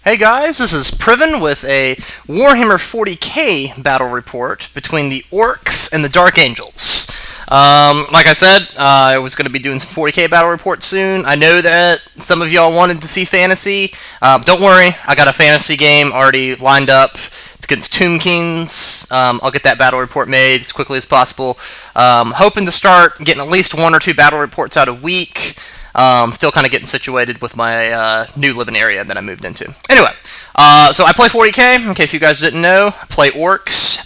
Hey guys, this is Priven with a Warhammer 40k battle report between the Orks and the Dark Angels. Like I said, I was going to be doing some 40k battle reports soon. I know that some of y'all wanted to see fantasy. Don't worry, I got a fantasy game already lined up. It's against Tomb Kings. I'll get that battle report made as quickly as possible. Hoping to start getting at least one or two battle reports out a week. Still kind of getting situated with my new living area that I moved into. Anyway, so I play 40k, in case you guys didn't know. I play Orks.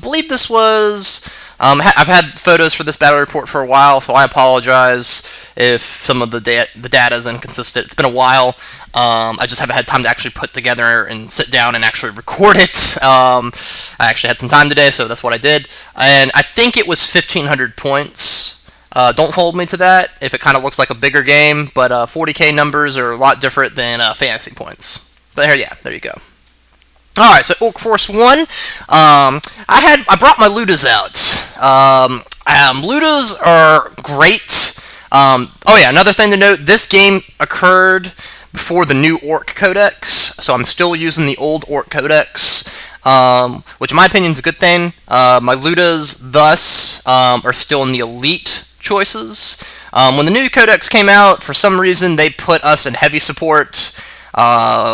Believe this was... I've had photos for this battle report for a while, so I apologize if some of the data is inconsistent. It's been a while. I just haven't had time to actually put together and sit down and actually record it. I actually had some time today, so that's what I did. And I think it was 1,500 points. Don't hold me to that if it kind of looks like a bigger game, but 40k numbers are a lot different than fantasy points. But there you go. Alright, so Ork Force 1, I brought my Ludas out. Ludas are great. Oh yeah, another thing to note, this game occurred before the new Ork codex, so I'm still using the old Ork codex. Which in my opinion is a good thing. My Ludas, thus, are still in the elite choices. When the new codex came out, for some reason they put us in heavy support,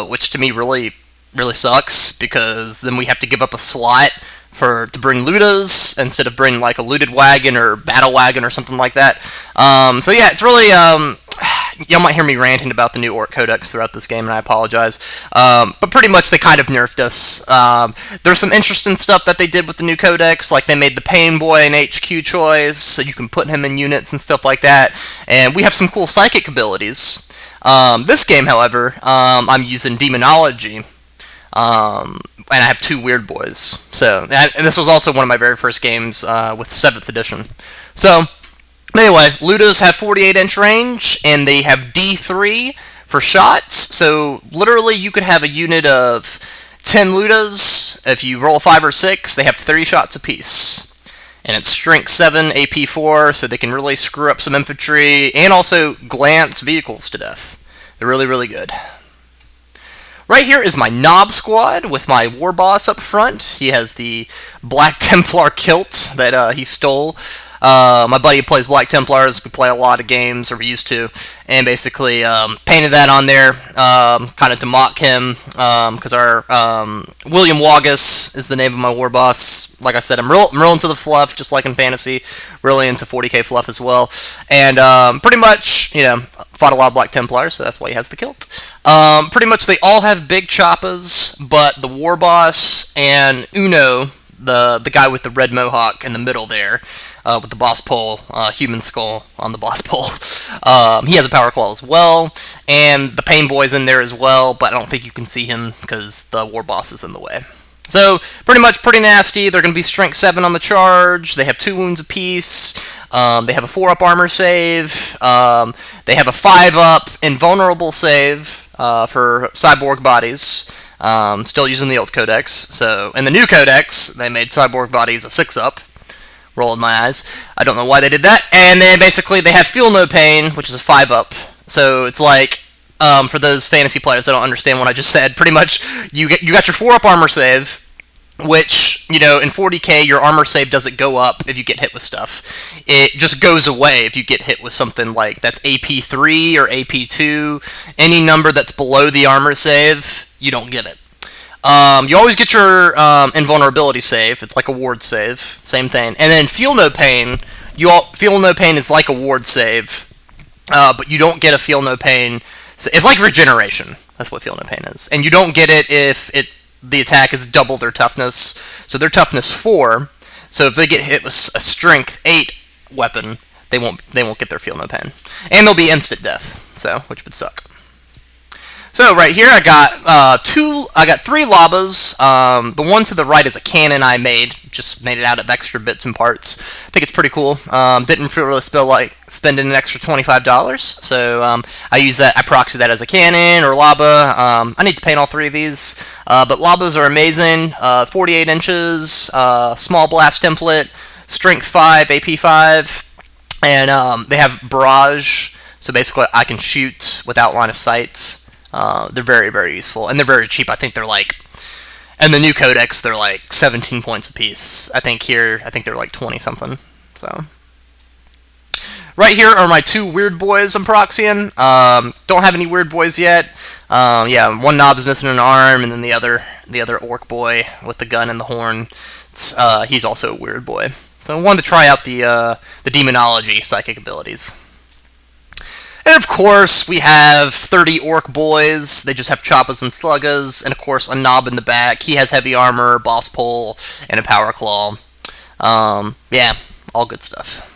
which to me really sucks, because then we have to give up a slot to bring Ludas instead of bring like a looted wagon or battle wagon or something like that. So yeah, it's really y'all might hear me ranting about the new Ork codex throughout this game, and I apologize. But pretty much they kind of nerfed us. There's some interesting stuff that they did with the new codex, like they made the Pain Boy an HQ choice, so you can put him in units and stuff like that. And we have some cool psychic abilities. This game, however, I'm using Demonology. And I have two Weird Boys. So, and this was also one of my very first games with 7th edition. So, anyway, Ludas have 48-inch range, and they have D3 for shots. So, literally, you could have a unit of 10 Ludas. If you roll 5 or 6, they have 3 shots apiece. And it's Strength 7, AP 4, so they can really screw up some infantry, and also glance vehicles to death. They're really good. Right here is my Knob Squad with my War Boss up front. He has the Black Templar kilt that he stole. My buddy plays Black Templars. We play a lot of games, or we used to, and basically painted that on there kind of to mock him, because our William Wagus is the name of my War Boss. Like I said, I'm real into the fluff, just like in fantasy, really into 40k fluff as well, and pretty much, fought a lot of Black Templars, so that's why he has the kilt. Pretty much they all have big choppas, but the War Boss and Uno, the guy with the red mohawk in the middle there, with the boss pole, human skull on the boss pole, he has a power claw as well, and the Pain Boy's in there as well, but I don't think you can see him because the War Boss is in the way. So, pretty nasty. They're going to be Strength 7 on the charge. They have 2 wounds apiece. They have a 4-up armor save. They have a 5-up invulnerable save for cyborg bodies. Still using the old codex. So, in the new codex, they made cyborg bodies a 6-up. Rolling my eyes. I don't know why they did that. And then basically they have Feel No Pain, which is a 5-up. So it's like, for those fantasy players that don't understand what I just said, pretty much you got your 4-up armor save, which, in 40k your armor save doesn't go up if you get hit with stuff. It just goes away if you get hit with something like that's AP 3 or AP 2. Any number that's below the armor save, you don't get it. You always get your invulnerability save. It's like a ward save. Same thing. And then Feel No Pain. Feel No Pain is like a ward save, but you don't get a Feel No Pain. It's like regeneration. That's what Feel No Pain is. And you don't get it if the attack is double their toughness. So their toughness 4. So if they get hit with a Strength 8 weapon, they won't get their Feel No Pain. And they'll be instant death. So, which would suck. So right here I got 3 Labas. The one to the right is a cannon I just made it out of extra bits and parts. I think it's pretty cool. Didn't really feel like spending an extra $25, so I use that. I proxy that as a cannon or Laba. I need to paint all 3 of these, but Labas are amazing. 48 inches, small blast template, strength 5, AP 5, and they have barrage. So basically, I can shoot without line of sight. They're very, very useful, and they're very cheap. I think they're like, and the new codex, they're like 17 points a piece. I think they're like 20 something. So right here are my two weird boys I'm proxying. Don't have any weird boys yet. Yeah, one knob's missing an arm, and then the other orc boy with the gun and the horn, he's also a weird boy. So I wanted to try out the demonology psychic abilities. And of course, we have 30 orc boys. They just have choppas and sluggas, and of course, a knob in the back. He has heavy armor, boss pole, and a power claw. Yeah, all good stuff.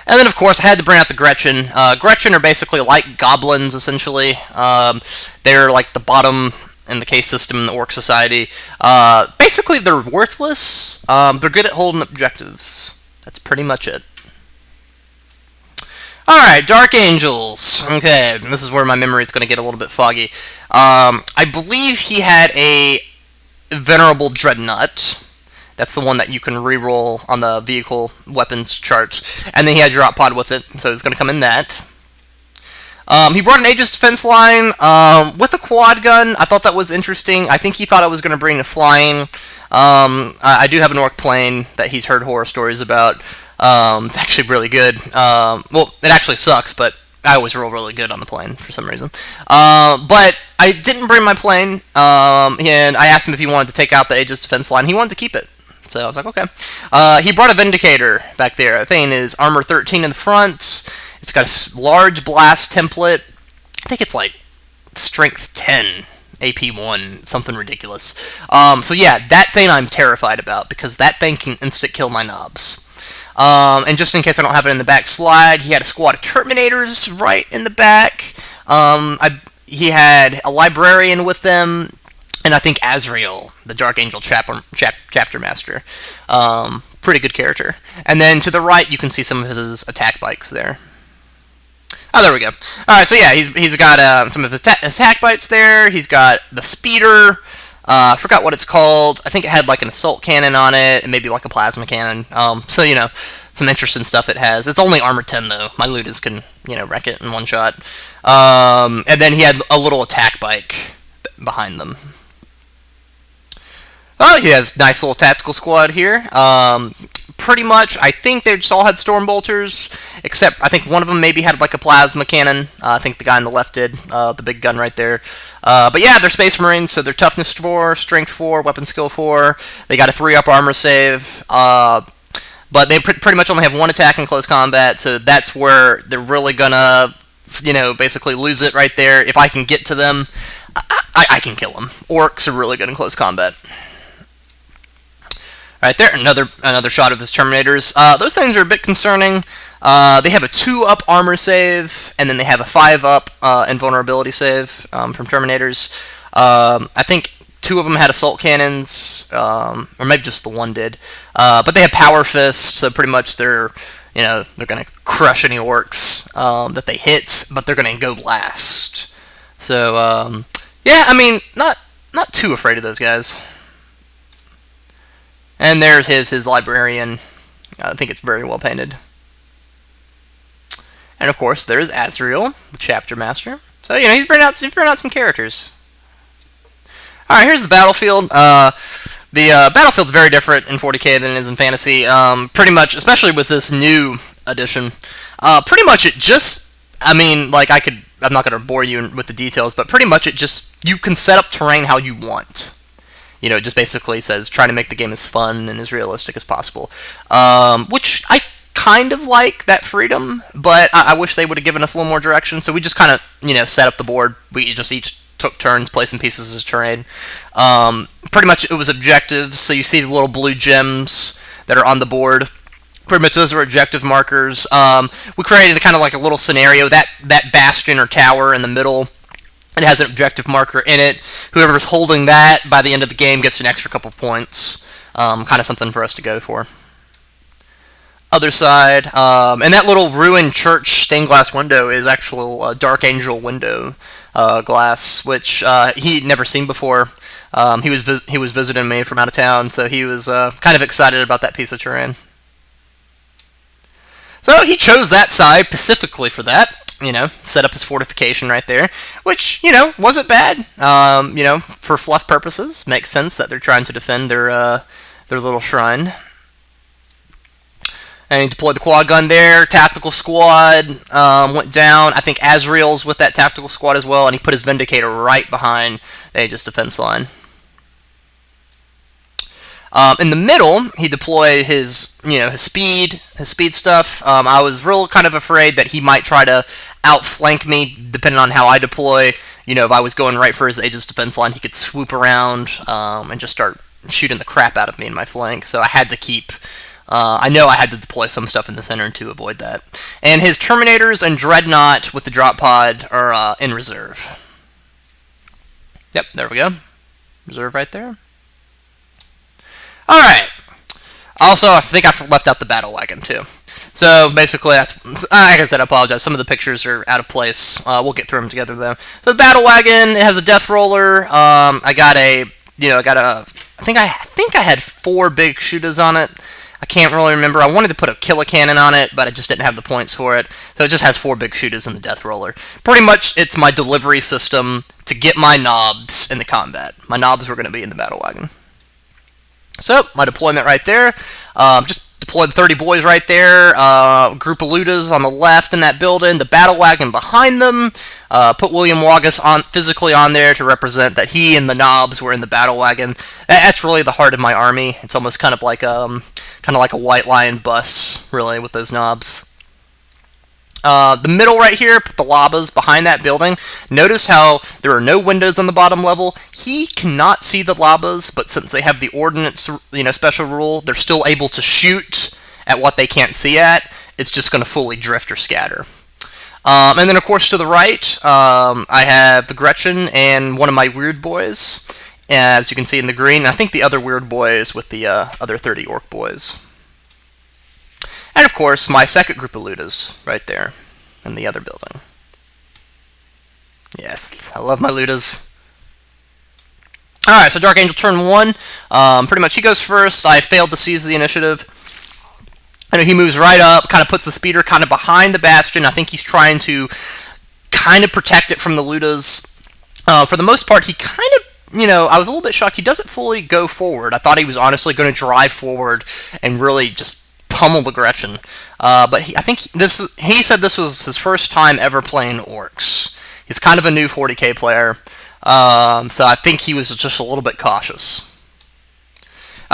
And then, of course, I had to bring out the Gretchen. Gretchen are basically like goblins, essentially. They're like the bottom in the case system in the Orc Society. Basically, they're worthless. They're good at holding objectives. That's pretty much it. Alright, Dark Angels. Okay, this is where my memory is going to get a little bit foggy. I believe he had a Venerable Dreadnought. That's the one that you can reroll on the vehicle weapons chart. And then he had your drop pod with it, so it's going to come in that. He brought an Aegis defense line with a quad gun. I thought that was interesting. I think he thought I was going to bring the flying. I do have an orc plane that he's heard horror stories about. It's actually really good. Well, it actually sucks, but I always roll really good on the plane for some reason. But I didn't bring my plane, and I asked him if he wanted to take out the Aegis defense line. He wanted to keep it. So I was like, okay. He brought a Vindicator back there. The thing is armor 13 in the front. It's got a large blast template. I think it's like strength 10, AP 1, something ridiculous. So yeah, that thing I'm terrified about because that thing can instant kill my knobs. And just in case I don't have it in the back slide, he had a squad of Terminators right in the back. He had a Librarian with them. And I think Azrael, the Dark Angel Chapter Master. Pretty good character. And then to the right, you can see some of his attack bikes there. Oh, there we go. Alright, so yeah, he's got some of his attack bikes there. He's got the Speeder. I forgot what it's called. I think it had like an assault cannon on it, and maybe like a plasma cannon. So, you know, some interesting stuff it has. It's only armor 10, though. My Ludus can, you know, wreck it in one shot. And then he had a little attack bike behind them. Oh, he has a nice little tactical squad here. Pretty much, I think they just all had Stormbolters, except I think one of them maybe had like a plasma cannon. I think the guy on the left did, the big gun right there. But yeah, they're Space Marines, so they're Toughness 4, Strength 4, Weapon Skill 4. They got a 3-up armor save. But they pretty much only have one attack in close combat, so that's where they're really gonna, you know, basically lose it right there. If I can get to them, I can kill them. Orcs are really good in close combat. Right there, another shot of his Terminators. Those things are a bit concerning. They have a 2-up armor save, and then they have a 5-up invulnerability save from Terminators. I think 2 of them had assault cannons, or maybe just the one did. But they have power fists, so pretty much they're gonna crush any orcs that they hit, but they're gonna go blast. So yeah, I mean, not too afraid of those guys. And there's his Librarian. I think it's very well painted. And of course, there's Azrael, the Chapter Master. So, you know, he's bringing out some characters. Alright, here's the battlefield. The battlefield's very different in 40k than it is in Fantasy. Pretty much, especially with this new edition. Pretty much it just, I mean, like I'm not going to bore you with the details, but pretty much it just, you can set up terrain how you want. You know, it just basically says try to make the game as fun and as realistic as possible. Which I kind of like that freedom, but I wish they would have given us a little more direction. So we just kind of, you know, set up the board. We just each took turns placing pieces as terrain. Pretty much it was objectives. So you see the little blue gems that are on the board. Pretty much those are objective markers. We created kind of like a little scenario. That bastion or tower in the middle, it has an objective marker in it. Whoever's holding that by the end of the game gets an extra couple points. Kind of something for us to go for. Other side, and that little ruined church stained glass window is actual Dark Angel window glass, which he'd never seen before. He was visiting me from out of town, so he was kind of excited about that piece of terrain. So he chose that side specifically for that. set up his fortification right there, which, wasn't bad. For fluff purposes, makes sense that they're trying to defend their little shrine. And he deployed the quad gun there. Tactical squad went down. I think Azrael's with that tactical squad as well, and he put his Vindicator right behind the Aegis defense line. In the middle, he deployed his speed stuff. I was real kind of afraid that he might try to outflank me, depending on how I deploy. If I was going right for his Aegis defense line, he could swoop around and just start shooting the crap out of me in my flank. So I had to keep. I know I had to deploy some stuff in the center to avoid that. And his Terminators and Dreadnought with the drop pod are in reserve. Yep, there we go. Reserve right there. Alright. Also, I think I left out the battle wagon, too. So, basically, that's... Like I said, I apologize. Some of the pictures are out of place. We'll get through them together, though. So, the battle wagon, it has a death roller. I think I had 4 big shooters on it. I can't really remember. I wanted to put a kilocannon on it, but I just didn't have the points for it. So, it just has 4 big shooters in the death roller. Pretty much, it's my delivery system to get my knobs in the combat. My knobs were going to be in the battle wagon. So, my deployment right there, just deploy the 30 boys right there, group of Ludas on the left in that building, the battle wagon behind them, put William Wagus physically on there to represent that he and the knobs were in the battle wagon. That's really the heart of my army. It's almost kind of like a White Lion bus, really, with those knobs. The middle right here, put the Labas behind that building. Notice how there are no windows on the bottom level. He cannot see the Labas, but since they have the ordnance, special rule, they're still able to shoot at what they can't see at. It's just going to fully drift or scatter. And then, of course, to the right, I have the Gretchen and one of my weird boys, as you can see in the green. I think the other weird boy is with the other 30 Ork boys. And, of course, my second group of Ludas right there in the other building. Yes, I love my Ludas. Alright, so Dark Angel turn 1. Pretty much he goes first. I failed to seize the initiative. And he moves right up, kind of puts the speeder kind of behind the Bastion. I think he's trying to kind of protect it from the Ludas. For the most part, he kind of, I was a little bit shocked. He doesn't fully go forward. I thought he was honestly going to drive forward and really just pummel the Gretchen. But he said this was his first time ever playing Orks. He's kind of a new 40k player, so I think he was just a little bit cautious.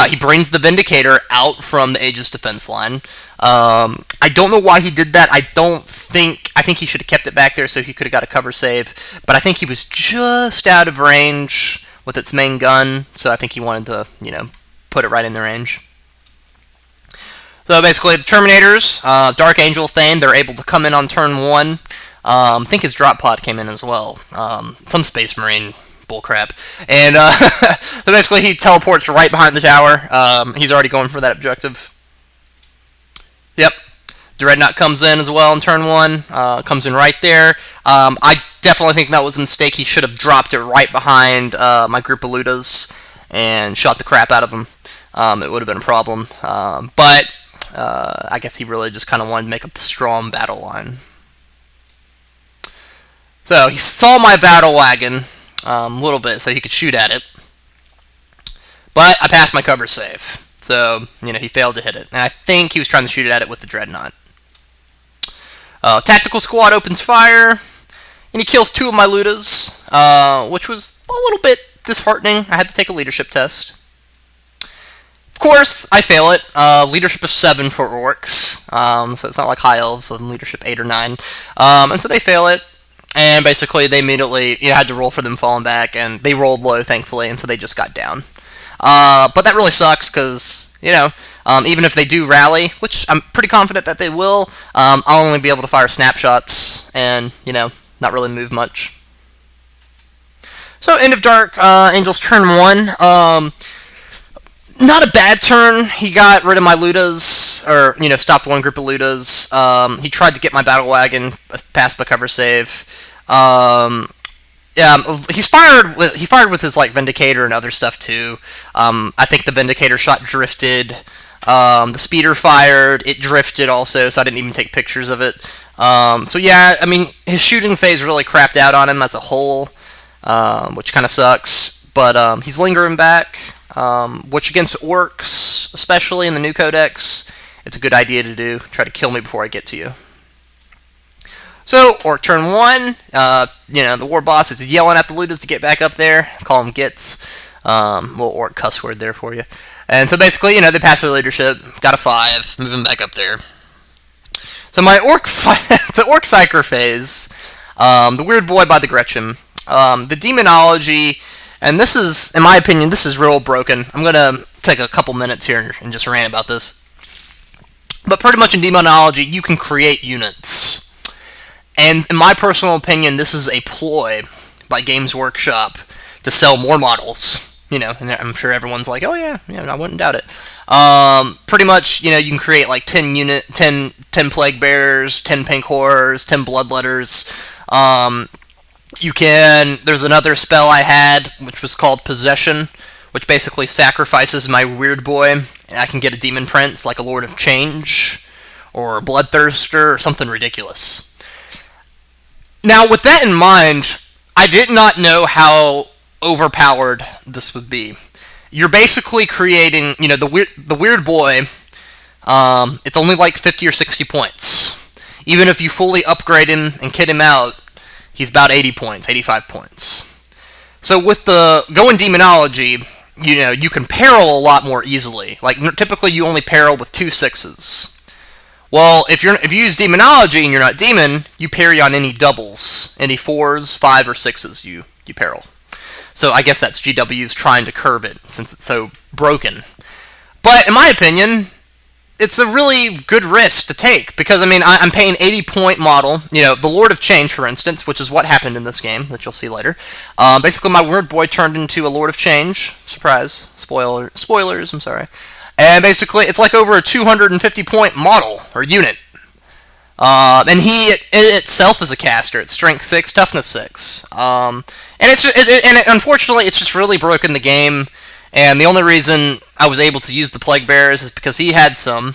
He brings the Vindicator out from the Aegis defense line. I don't know why he did that. I think he should have kept it back there so he could have got a cover save, but I think he was just out of range with its main gun, so I think he wanted to, put it right in the range. So basically, the Terminators, Dark Angel Thane, they're able to come in on turn 1. I think his drop pod came in as well. Some Space Marine bullcrap. And so basically, he teleports right behind the tower. He's already going for that objective. Yep. Dreadnought comes in as well in turn 1. Comes in right there. I definitely think that was a mistake. He should have dropped it right behind my group of Ludas and shot the crap out of him. It would have been a problem. But I guess he really just kind of wanted to make a strong battle line. So he saw my battle wagon a little bit so he could shoot at it. But I passed my cover save. So, he failed to hit it. And I think he was trying to shoot at it with the Dreadnought. Tactical Squad opens fire. And he kills 2 of my Ludas, which was a little bit disheartening. I had to take a leadership test. Of course, I fail it. Leadership of 7 for Orks. So it's not like High Elves, so leadership 8 or 9. And so they fail it. And basically, they immediately had to roll for them falling back. And they rolled low, thankfully, and so they just got down. But that really sucks because, even if they do rally, which I'm pretty confident that they will, I'll only be able to fire snapshots and, not really move much. So, end of Dark Angel's turn 1. Not a bad turn. He got rid of my Ludas, or, stopped one group of Ludas. He tried to get my battle wagon, past my cover save. Yeah, he fired with his Vindicator and other stuff too. I think the Vindicator shot drifted. The speeder fired, it drifted also, so I didn't even take pictures of it. So yeah, I mean, his shooting phase really crapped out on him as a whole, which kind of sucks. But he's lingering back, which against orcs, especially in the new codex, it's a good idea to do. Try to kill me before I get to you. So, Orc turn 1, the war boss is yelling at the looters to get back up there. Call them gits. Little orc cuss word there for you. And so basically, they pass their leadership, got a 5, moving back up there. So my the Orc Psyker phase, the Weird Boy by the Gretchen, the Demonology, and this is, in my opinion, this is real broken. I'm going to take a couple minutes here and just rant about this. But pretty much in Demonology, you can create units. And in my personal opinion, this is a ploy by Games Workshop to sell more models. And I'm sure everyone's like, oh yeah, I wouldn't doubt it. Pretty much, you can create like 10 Plague Bearers, 10 Pink Horrors, 10 Bloodletters. There's another spell I had, which was called Possession, which basically sacrifices my Weird Boy, and I can get a Demon Prince, like a Lord of Change, or a Bloodthirster, or something ridiculous. Now, with that in mind, I did not know how overpowered this would be. You're basically creating, the Weird Boy, it's only like 50 or 60 points. Even if you fully upgrade him and kit him out, he's about 80 points, 85 points. So with the going Demonology, you can peril a lot more easily. Like, typically you only peril with 2 6s. Well, if you use Demonology and you're not Demon, you parry on any doubles. Any 4s, 5, or 6s you peril. So I guess that's GW's trying to curb it, since it's so broken. But in my opinion, it's a really good risk to take, because, I'm paying 80-point model, the Lord of Change, for instance, which is what happened in this game, that you'll see later. Basically, my Weird Boy turned into a Lord of Change. Surprise. Spoilers, I'm sorry. And basically, it's like over a 250-point model, or unit. And he itself is a caster. It's Strength 6, Toughness 6. Unfortunately, it's just really broken the game. And the only reason I was able to use the Plague Bearers is because he had some.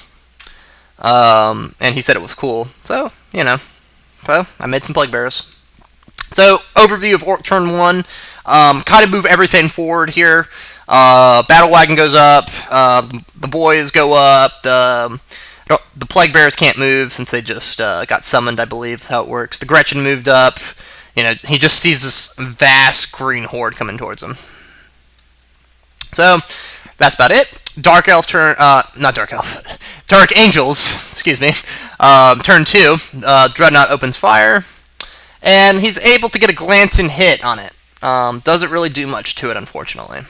And he said it was cool. So, So, I made some Plague Bearers. So, overview of Orc Turn 1. Kind of move everything forward here. Battle Wagon goes up. The boys go up. The Plague Bearers can't move since they just got summoned, I believe is how it works. The Gretchen moved up. He just sees this vast green horde coming towards him. So, that's about it. Dark Elf turn... not Dark Elf. Dark Angels, excuse me. Turn 2. Dreadnought opens fire. And he's able to get a glancing hit on it. Doesn't really do much to it, unfortunately.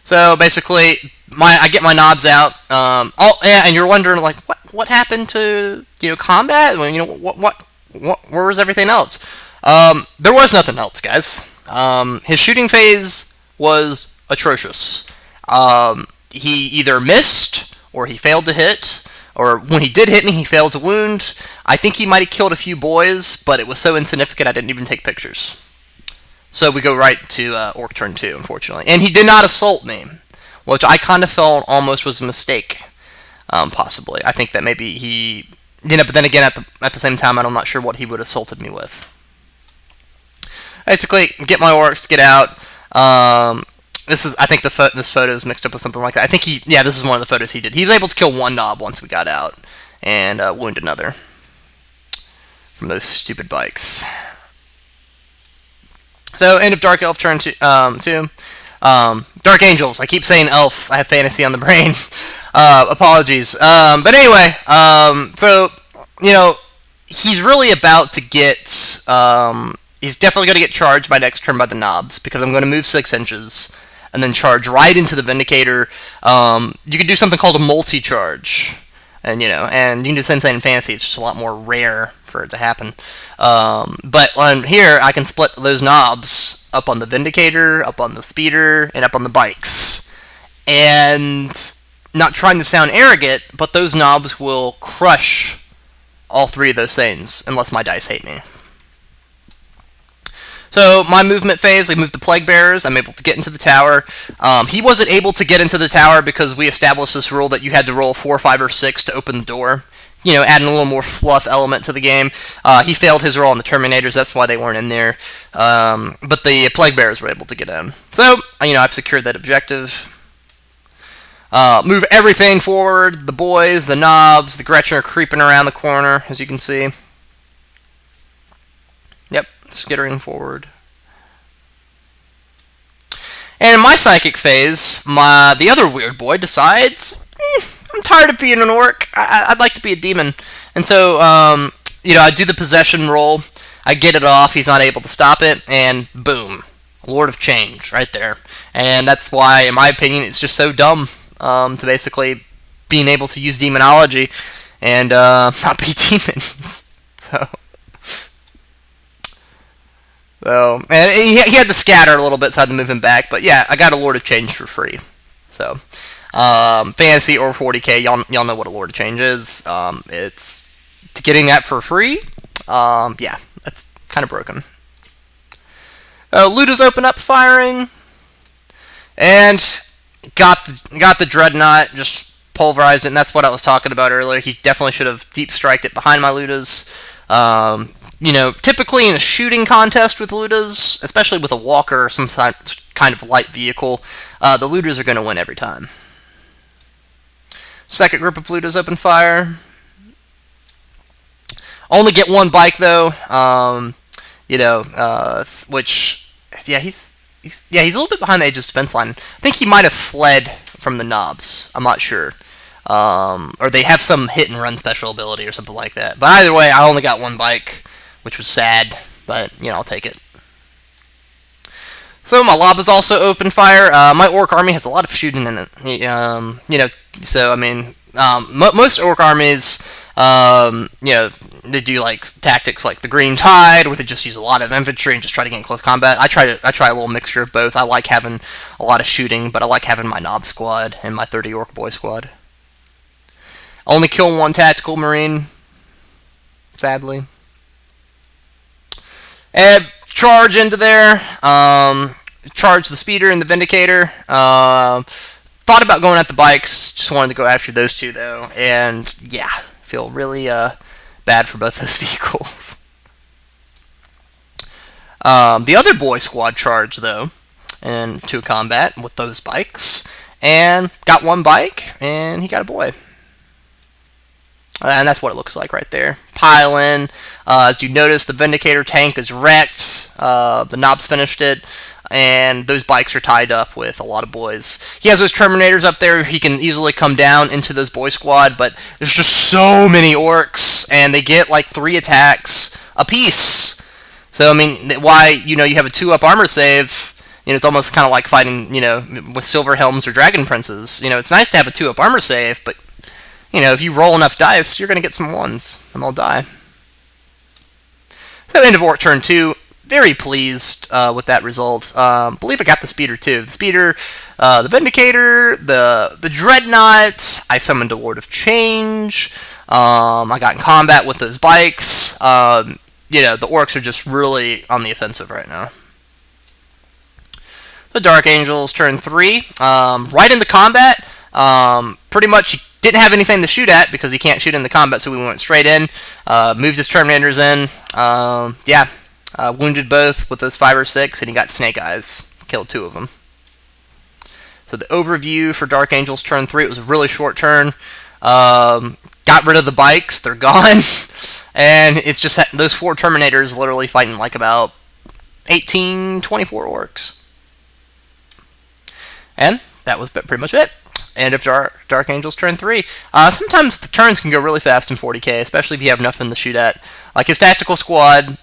So basically, I get my knobs out. And you're wondering, like, what happened to combat? Where was everything else? There was nothing else, guys. His shooting phase was atrocious. He either missed or he failed to hit, or when he did hit me, he failed to wound. I think he might have killed a few boys, but it was so insignificant I didn't even take pictures. So we go right to Orc Turn 2, unfortunately. And he did not assault me, which I kind of felt almost was a mistake, possibly. I think that maybe he... but then again, at the same time, I'm not sure what he would have assaulted me with. Basically, get my orcs to get out. I think this photo is mixed up with something like that. I think this is one of the photos he did. He was able to kill one knob once we got out, and wound another from those stupid bikes. So, end of Dark Elf Turn 2. Dark Angels. I keep saying elf. I have fantasy on the brain. Apologies. But anyway, so, he's really about to get... he's definitely going to get charged by next turn by the knobs, because I'm going to move 6 inches and then charge right into the Vindicator. You could do something called a multi-charge. And, and you can do the same thing in Fantasy. It's just a lot more rare for it to happen. But on here, I can split those knobs up on the Vindicator, up on the Speeder, and up on the bikes. And not trying to sound arrogant, but those knobs will crush all 3 of those things, unless my dice hate me. So, my movement phase, I moved the Plague Bearers. I'm able to get into the tower. He wasn't able to get into the tower because we established this rule that you had to roll 4, 5, or 6 to open the door. adding a little more fluff element to the game. He failed his role on the Terminators, that's why they weren't in there. But the Plague Bearers were able to get in. So, I've secured that objective. Move everything forward. The boys, the knobs, the Gretchen are creeping around the corner, as you can see. Yep, skittering forward. And in my psychic phase, the other weird boy decides, I'm tired of being an orc. I'd like to be a demon. And so, I do the possession roll. I get it off. He's not able to stop it. And boom. Lord of Change right there. And that's why, in my opinion, it's just so dumb to basically being able to use demonology and not be demons. So, and he had to scatter a little bit, so I had to move him back. But yeah, I got a Lord of Change for free. So, fantasy or 40k, y'all know what a Lord of Change is. It's getting that for free. Yeah, that's kind of broken. Luda's open up firing, and got the Dreadnought, just pulverized it, and that's what I was talking about earlier. He definitely should have deep striked it behind my Ludas. Typically in a shooting contest with Ludas, especially with a walker or some kind of light vehicle, the Ludas are going to win every time. Second group of Ludas open fire. Only get one bike though, which, yeah, he's a little bit behind the Aegis defense line. I think he might have fled from the knobs. I'm not sure. Or they have some hit and run special ability or something like that. But either way, I only got one bike, which was sad, but, I'll take it. So my Lob is also open fire. My Orc army has a lot of shooting in it. So, most Orc armies, they do, tactics like the Green Tide, where they just use a lot of infantry and just try to get in close combat. I try a little mixture of both. I like having a lot of shooting, but I like having my Knob squad and my 30 Orc Boy squad. Only kill one tactical Marine, sadly. And charge into there. Charge the Speeder and the Vindicator. Thought about going at the bikes. Just wanted to go after those two, though. And, yeah, feel really bad for both those vehicles. The other boy squad charged, though, into combat with those bikes. And got one bike, and he got a boy. And that's what it looks like right there. Pile in. As you notice, the Vindicator tank is wrecked. The Knobs finished it. And those bikes are tied up with a lot of boys. He has those Terminators up there. He can easily come down into those boy squad. But there's just so many Orcs. And they get like 3 attacks apiece. So, why, you have a 2-up armor save. It's almost kind of like fighting, with Silver Helms or Dragon Princes. It's nice to have a 2-up armor save, but if you roll enough dice, you're going to get some 1s, and they'll die. So, end of Orc turn 2. Very pleased with that result. Believe I got the Speeder, too. The Speeder, the Vindicator, the Dreadnought. I summoned a Lord of Change. I got in combat with those bikes. The Orcs are just really on the offensive right now. The Dark Angels, turn 3. Right into combat. Pretty much he didn't have anything to shoot at because he can't shoot in the combat, so we went straight in. Moved his Terminators in. Wounded both with those 5 or 6, and he got Snake Eyes. Killed 2 of them. So the overview for Dark Angels turn 3, it was a really short turn. Got rid of the bikes, they're gone. And it's just those 4 Terminators literally fighting like about 18, 24 Orcs. And that was pretty much it. End of Dark Angels turn 3. Sometimes the turns can go really fast in 40k, especially if you have nothing to shoot at. Like his tactical squad.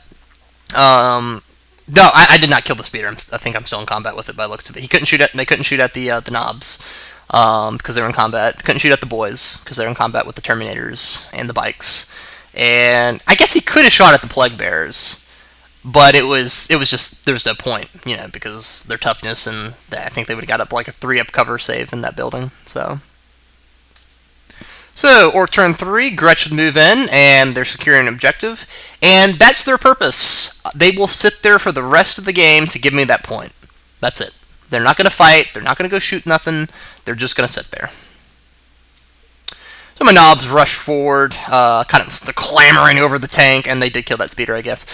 No, I did not kill the Speeder. I think I'm still in combat with it by the looks of it. They couldn't shoot at the Knobs because they were in combat. They couldn't shoot at the boys because they were in combat with the Terminators and the bikes. And I guess he could have shot at the Plague Bearers. But it was just, there was no point, because their toughness, and I think they would have got up like a 3-up cover save in that building, so. So, Orc turn 3, Gretchen move in, and they're securing an objective, and that's their purpose. They will sit there for the rest of the game to give me that point. That's it. They're not going to fight, they're not going to go shoot nothing, they're just going to sit there. So So my knobs rushed forward, kind of clamoring over the tank, and they did kill that speeder, I guess.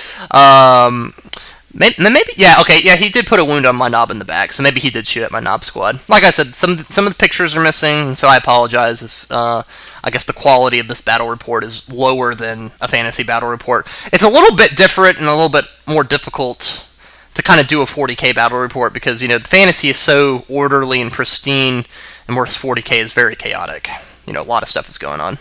Maybe, yeah, okay, yeah, he did put a wound on my knob in the back, so maybe he did shoot at my knob squad. Like I said, some of the pictures are missing, and so I apologize if, I guess the quality of this battle report is lower than a fantasy battle report. It's a little bit different and a little bit more difficult to kind of do a 40k battle report, because, the fantasy is so orderly and pristine, and whereas 40k is very chaotic. A lot of stuff is going on.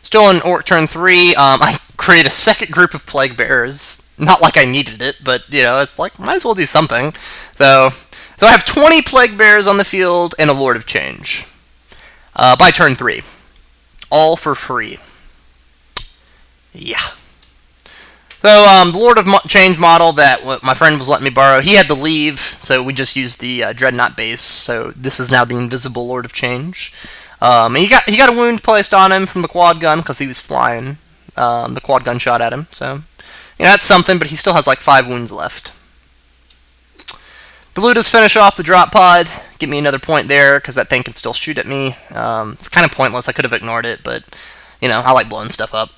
Still in Orc turn 3, I create a second group of Plague Bearers. Not like I needed it, but, it's like, might as well do something. So I have 20 Plague Bearers on the field and a Lord of Change. By turn 3. All for free. Yeah. So, the Lord of Change model that my friend was letting me borrow, he had to leave, so we just used the Dreadnought base, so this is now the Invisible Lord of Change. And he got a wound placed on him from the quad gun, because he was flying. The quad gun shot at him, so... that's something, but he still has like 5 wounds left. The Ludas finish off the drop pod, get me another point there, because that thing can still shoot at me. It's kind of pointless, I could have ignored it, but, I like blowing stuff up.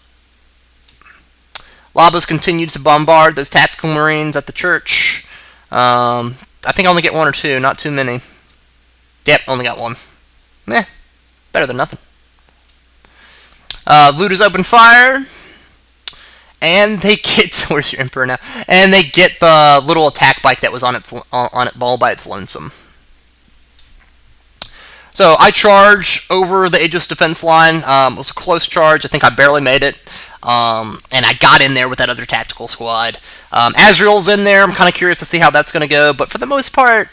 Labas continued to bombard those tactical marines at the church. I think I only get 1 or 2, not too many. Yep, only got 1. Meh, better than nothing. Ludas open fire. And they get, where's your Emperor now? And they get the little attack bike that was on it all by its lonesome. So I charge over the Aegis defense line. It was a close charge. I think I barely made it. And I got in there with that other tactical squad. Azrael's in there. I'm kind of curious to see how that's going to go. But for the most part,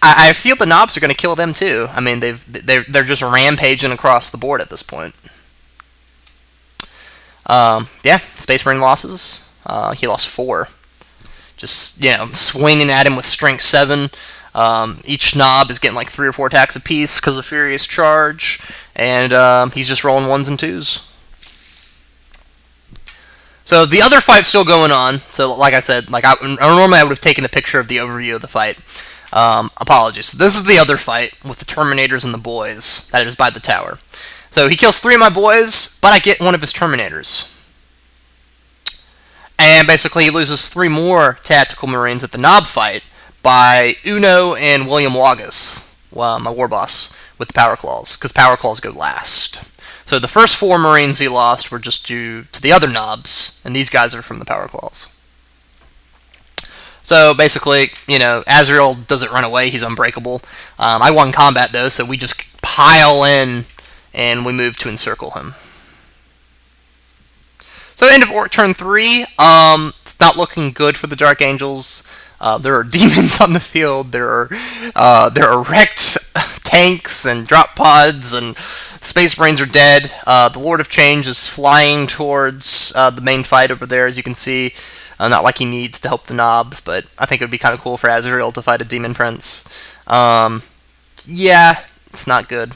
I feel the knobs are going to kill them too. I mean, they're just rampaging across the board at this point. Yeah, Space Marine losses. He lost 4. Just, swinging at him with Strength 7. Each knob is getting like 3 or 4 attacks apiece because of Furious Charge. And he's just rolling 1s and 2s. So the other fight's still going on. So like I said, normally I would have taken a picture of the overview of the fight. Apologies. This is the other fight with the Terminators and the boys. That is by the tower. So he kills 3 of my boys, but I get 1 of his Terminators. And basically he loses 3 more tactical marines at the knob fight by Uno and William Wagas, my war boss, with the Power Claws, because Power Claws go last. So the first 4 marines he lost were just due to the other knobs, and these guys are from the Power Claws. So basically, Azrael doesn't run away, he's unbreakable. I won combat though, so we just pile in and we move to encircle him. So end of Orc turn 3. It's not looking good for the Dark Angels. There are demons on the field. There are wrecked tanks and drop pods, and Space Marines are dead. The Lord of Change is flying towards the main fight over there, as you can see. Not like he needs to help the knobs, but I think it would be kind of cool for Azrael to fight a Demon Prince. Yeah, it's not good.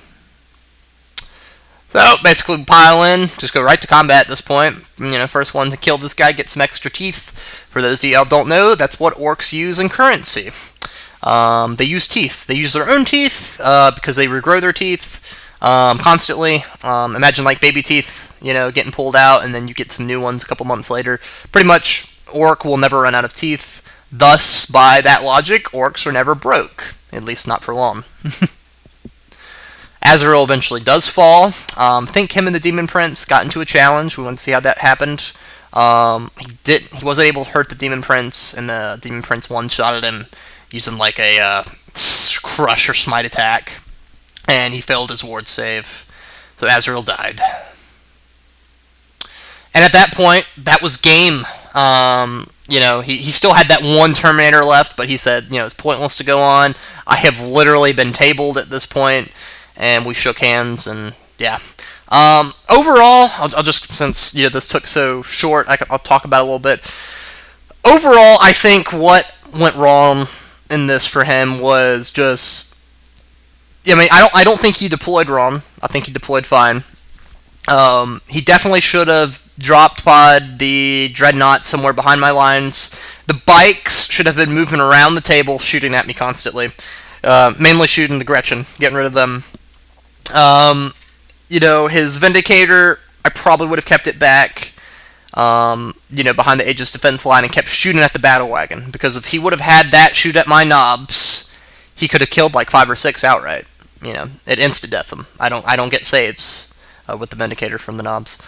So, basically pile in, just go right to combat at this point. First one to kill this guy gets some extra teeth. For those of you who don't know, that's what Orcs use in currency. They use teeth. They use their own teeth, because they regrow their teeth constantly. Imagine like baby teeth, getting pulled out, and then you get some new ones a couple months later. Pretty much, Orc will never run out of teeth. Thus, by that logic, Orcs are never broke. At least not for long. Azrael eventually does fall. I think him and the Demon Prince got into a challenge. We want to see how that happened. He wasn't able to hurt the Demon Prince, and the Demon Prince one-shotted him using like a crush or smite attack, and he failed his ward save. So Azrael died. And at that point, that was game. He still had that 1 Terminator left, but he said, it's pointless to go on. I have literally been tabled at this point. And we shook hands, and yeah. Overall, I'll just, since this took so short, I'll talk about it a little bit. Overall, I think what went wrong in this for him was just, I don't think he deployed wrong. I think he deployed fine. He definitely should have dropped pod the Dreadnought somewhere behind my lines. The bikes should have been moving around the table, shooting at me constantly. Mainly shooting the Gretchen, getting rid of them. His Vindicator, I probably would have kept it back, behind the Aegis defense line and kept shooting at the battle wagon. Because if he would have had that shoot at my knobs, he could have killed like 5 or 6 outright. It insta-death them. I don't get saves with the Vindicator from the knobs.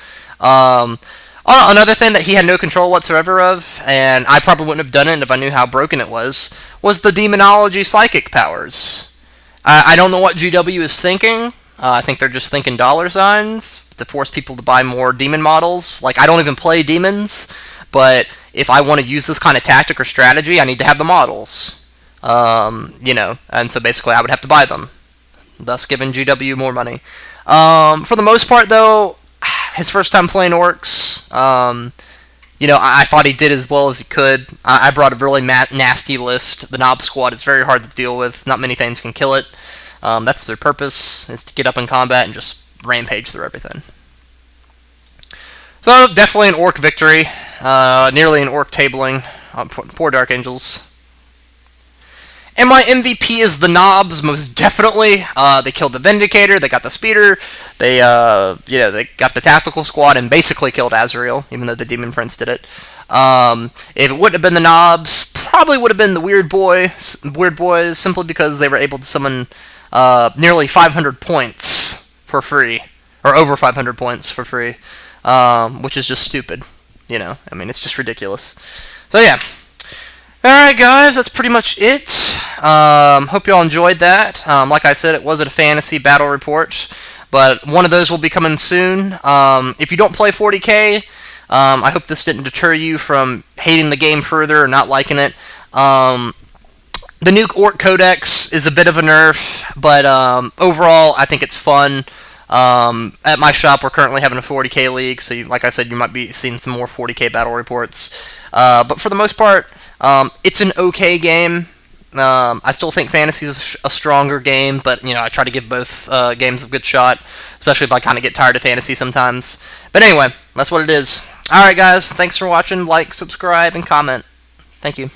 Another thing that he had no control whatsoever of, and I probably wouldn't have done it if I knew how broken it was the Demonology Psychic powers. I don't know what GW is thinking. I think they're just thinking dollar signs to force people to buy more demon models. Like, I don't even play demons, but if I want to use this kind of tactic or strategy, I need to have the models. And so basically I would have to buy them, thus giving GW more money. For the most part, though, his first time playing Orks, I thought he did as well as he could. I brought a really nasty list. The Knob Squad is very hard to deal with. Not many things can kill it. That's their purpose, is to get up in combat and just rampage through everything. So, definitely an Ork victory. Nearly an Ork tabling. Poor Dark Angels. And my MVP is the Knobs, most definitely. They killed the Vindicator, they got the Speeder, they got the Tactical Squad, and basically killed Azrael, even though the Demon Prince did it. If it wouldn't have been the Knobs, probably would have been the Weird Boys, simply because they were able to summon nearly 500 points for free, or over 500 points for free, which is just stupid. It's just ridiculous. So yeah. Alright guys, that's pretty much it. Hope you all enjoyed that. Like I said, it wasn't a fantasy battle report, but one of those will be coming soon. If you don't play 40k, I hope this didn't deter you from hating the game further or not liking it. The new Ork codex is a bit of a nerf, but overall I think it's fun. At my shop, we're currently having a 40k league, so like I said, you might be seeing some more 40k battle reports. But for the most part, it's an okay game. I still think fantasy is a stronger game, but I try to give both games a good shot, especially if I kind of get tired of fantasy sometimes. But anyway, that's what it is. Alright guys, thanks for watching. Like, subscribe, and comment. Thank you.